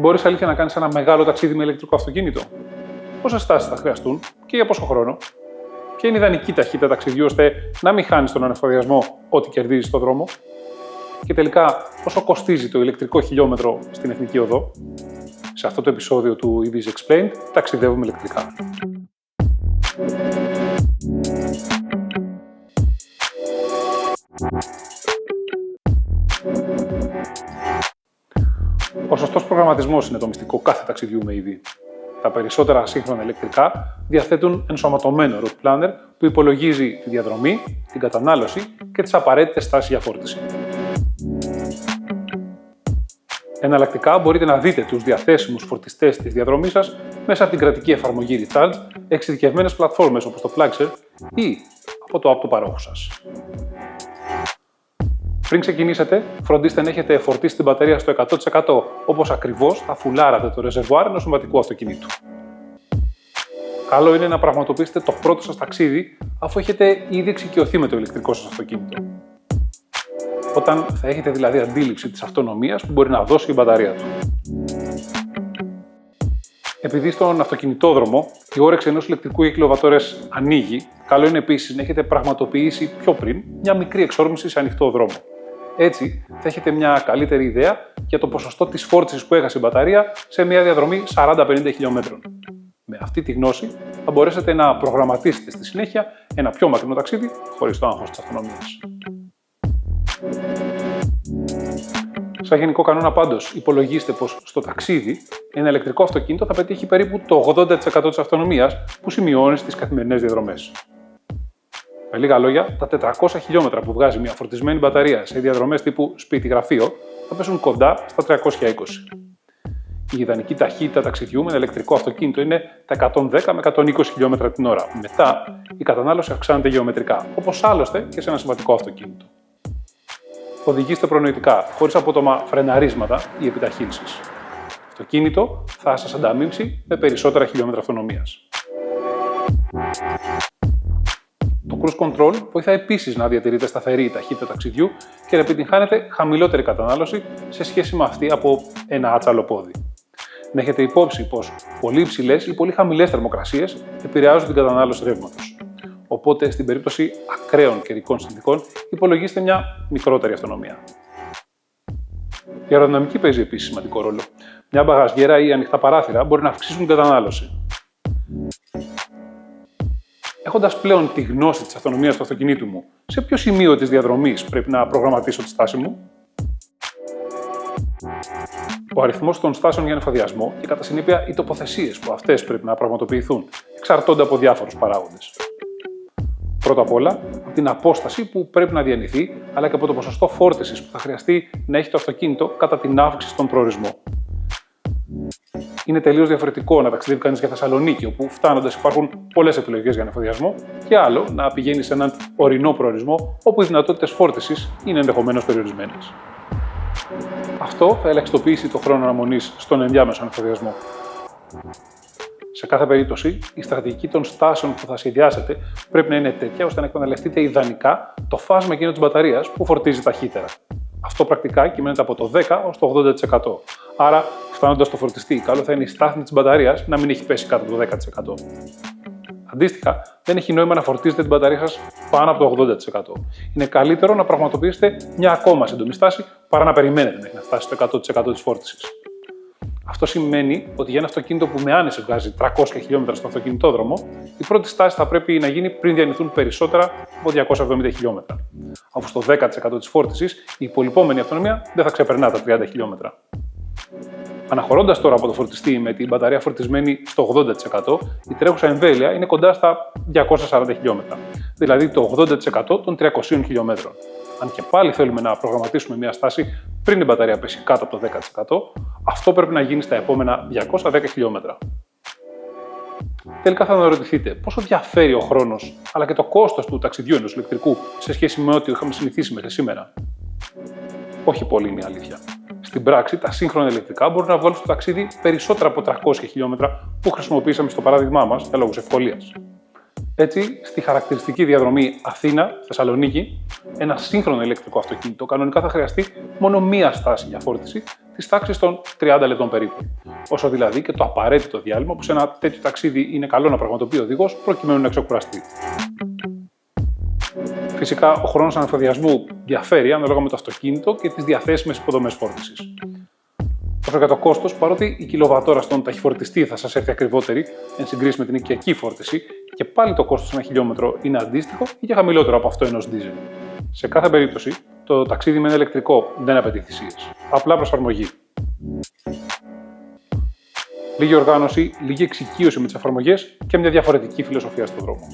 Μπορείς αλήθεια να κάνεις ένα μεγάλο ταξίδι με ηλεκτρικό αυτοκίνητο? Πόσες στάσεις θα χρειαστούν και για πόσο χρόνο? Ποια είναι η ιδανική ταχύτητα ταξιδιού ώστε να μην χάνεις τον ανεφοδιασμό ό,τι κερδίζεις στον δρόμο? Και τελικά, πόσο κοστίζει το ηλεκτρικό χιλιόμετρο στην εθνική οδό? Σε αυτό το επεισόδιο του EVs Explained ταξιδεύουμε ηλεκτρικά. Ο σωστός προγραμματισμός είναι το μυστικό κάθε ταξιδιού με EV. Τα περισσότερα σύγχρονα ηλεκτρικά διαθέτουν ενσωματωμένο route planner που υπολογίζει τη διαδρομή, την κατανάλωση και τις απαραίτητες στάσεις για φόρτιση. Εναλλακτικά μπορείτε να δείτε τους διαθέσιμους φορτιστές της διαδρομής σας μέσα από την κρατική εφαρμογή Recharge, εξειδικευμένες πλατφόρμες όπως το Plugshare ή από το app του παρόχου σας. Πριν ξεκινήσετε, φροντίστε να έχετε φορτίσει την μπαταρία στο 100% όπως ακριβώς θα φουλάρατε το ρεζερβουάρ ενός συμβατικού αυτοκινήτου. Καλό είναι να πραγματοποιήσετε το πρώτο σας ταξίδι αφού έχετε ήδη εξοικειωθεί με το ηλεκτρικό σας αυτοκίνητο. Όταν θα έχετε δηλαδή αντίληψη της αυτονομίας που μπορεί να δώσει η μπαταρία του. Επειδή στον αυτοκινητόδρομο η όρεξη ενός ηλεκτρικού για κιλοβατώρες ανοίγει, καλό είναι επίσης να έχετε πραγματοποιήσει πιο πριν μια μικρή εξόρμηση σε ανοιχτό δρόμο. Έτσι θα έχετε μια καλύτερη ιδέα για το ποσοστό της φόρτισης που έχασε η μπαταρία σε μια διαδρομή 40-50 χιλιόμετρων. Με αυτή τη γνώση θα μπορέσετε να προγραμματίσετε στη συνέχεια ένα πιο μακρινό ταξίδι χωρίς το άγχος της αυτονομίας. Σαν γενικό κανόνα πάντως, υπολογίστε πως στο ταξίδι ένα ηλεκτρικό αυτοκίνητο θα πετύχει περίπου το 80% της αυτονομίας που σημειώνει στις καθημερινές διαδρομές. Με λίγα λόγια, τα 400 χιλιόμετρα που βγάζει μια φορτισμένη μπαταρία σε διαδρομές τύπου σπίτι-γραφείο θα πέσουν κοντά στα 320. Η ιδανική ταχύτητα ταξιδιού με ένα ηλεκτρικό αυτοκίνητο είναι τα 110 με 120 χιλιόμετρα την ώρα. Μετά, η κατανάλωση αυξάνεται γεωμετρικά, όπως άλλωστε και σε ένα συμβατικό αυτοκίνητο. Οδηγήστε προνοητικά, χωρίς απότομα φρεναρίσματα ή επιταχύνσεις. Το αυτοκίνητο θα σας ανταμείψει με περισσότερα χιλιόμετρα αυτονομίας. Το cruise control βοηθά επίσης να διατηρείτε σταθερή η ταχύτητα ταξιδιού και να επιτυγχάνετε χαμηλότερη κατανάλωση σε σχέση με αυτή από ένα άτσαλο πόδι. Να έχετε υπόψη πως πολύ υψηλές ή πολύ χαμηλές θερμοκρασίες επηρεάζουν την κατανάλωση ρεύματος. Οπότε, στην περίπτωση ακραίων καιρικών συνθηκών, υπολογίστε μια μικρότερη αυτονομία. Η αεροδυναμική παίζει επίσης σημαντικό ρόλο. Μια μπαγαζιέρα ή ανοιχτά παράθυρα μπορεί να αυξήσουν την κατανάλωση. Έχοντας πλέον τη γνώση της αυτονομίας του αυτοκινήτου μου, σε ποιο σημείο της διαδρομής πρέπει να προγραμματίσω τη στάση μου? Ο αριθμός των στάσεων για ανεφοδιασμό και κατά συνέπεια οι τοποθεσίες που αυτές πρέπει να πραγματοποιηθούν εξαρτώνται από διάφορους παράγοντες. Πρώτα απ' όλα, από την απόσταση που πρέπει να διανυθεί, αλλά και από το ποσοστό φόρτισης που θα χρειαστεί να έχει το αυτοκίνητο κατά την αύξηση στον προορισμό. Είναι τελείως διαφορετικό να ταξιδεύει κανείς για Θεσσαλονίκη, όπου φτάνοντας υπάρχουν πολλές επιλογές για ανεφοδιασμό, και άλλο να πηγαίνει σε έναν ορεινό προορισμό, όπου οι δυνατότητες φόρτισης είναι ενδεχομένως περιορισμένες. Αυτό θα ελαχιστοποιήσει το χρόνο αναμονής στον ενδιάμεσο ανεφοδιασμό. Σε κάθε περίπτωση, η στρατηγική των στάσεων που θα σχεδιάσετε πρέπει να είναι τέτοια ώστε να εκμεταλλευτείτε ιδανικά το φάσμα εκείνο της μπαταρίας που φορτίζει ταχύτερα. Αυτό πρακτικά κυμαίνεται από το 10 ως το 80%. Άρα, φτάνοντας στο φορτιστή, καλό θα είναι η στάθμη της μπαταρίας να μην έχει πέσει κάτω από το 10%. Αντίστοιχα, δεν έχει νόημα να φορτίζετε την μπαταρία σας πάνω από το 80%. Είναι καλύτερο να πραγματοποιήσετε μια ακόμα σύντομη στάση παρά να περιμένετε μέχρι να φτάσει στο 100% της φόρτισης. Αυτό σημαίνει ότι για ένα αυτοκίνητο που με άνεση βγάζει 300 χιλιόμετρα στον αυτοκινητόδρομο, η πρώτη στάση θα πρέπει να γίνει πριν διανυθούν περισσότερα από 270 χιλιόμετρα. Αφού στο 10% της φόρτισης η υπολοιπόμενη αυτονομία δεν θα ξεπερνά τα 30 χιλιόμετρα. Αναχωρώντας τώρα από το φορτιστή με την μπαταρία φορτισμένη στο 80%, η τρέχουσα εμβέλεια είναι κοντά στα 240 χιλιόμετρα, δηλαδή το 80% των 300 χιλιόμετρων. Αν και πάλι θέλουμε να προγραμματίσουμε μια στάση πριν η μπαταρία πέσει κάτω από το 10%, αυτό πρέπει να γίνει στα επόμενα 210 χιλιόμετρα. Τελικά θα αναρωτηθείτε πόσο διαφέρει ο χρόνος αλλά και το κόστος του ταξιδιού ενός ηλεκτρικού σε σχέση με ό,τι είχαμε συνηθίσει μέχρι σήμερα. Όχι πολύ είναι η αλήθεια. Στην πράξη, τα σύγχρονα ηλεκτρικά μπορούν να βγάλουν στο ταξίδι περισσότερα από 300 χιλιόμετρα που χρησιμοποιήσαμε στο παράδειγμά μας για λόγους ευκολίας. Έτσι, στη χαρακτηριστική διαδρομή Αθήνα-Θεσσαλονίκη, ένα σύγχρονο ηλεκτρικό αυτοκίνητο κανονικά θα χρειαστεί μόνο μία στάση για φόρτιση της τάξης των 30 λεπτών περίπου. Όσο δηλαδή και το απαραίτητο διάλειμμα που σε ένα τέτοιο ταξίδι είναι καλό να πραγματοποιεί ο οδηγός προκειμένου να εξεκουραστεί. Φυσικά, ο χρόνος ανεφοδιασμού διαφέρει ανάλογα με το αυτοκίνητο και τις διαθέσιμες υποδομές φόρτισης. Όσο για το κόστος, παρότι η κιλοβατόρα στον ταχυφορτιστή θα σας έρθει ακριβότερη εν συγκρίση με την οικιακή φόρτιση, και πάλι το κόστος ένα χιλιόμετρο είναι αντίστοιχο ή και χαμηλότερο από αυτό ενός δίζελ. Σε κάθε περίπτωση, το ταξίδι με ένα ηλεκτρικό δεν απαιτεί θυσίες. Απλά προσαρμογή. Λίγη οργάνωση, λίγη εξοικείωση με τις εφαρμογές και μια διαφορετική φιλοσοφία στον δρόμο.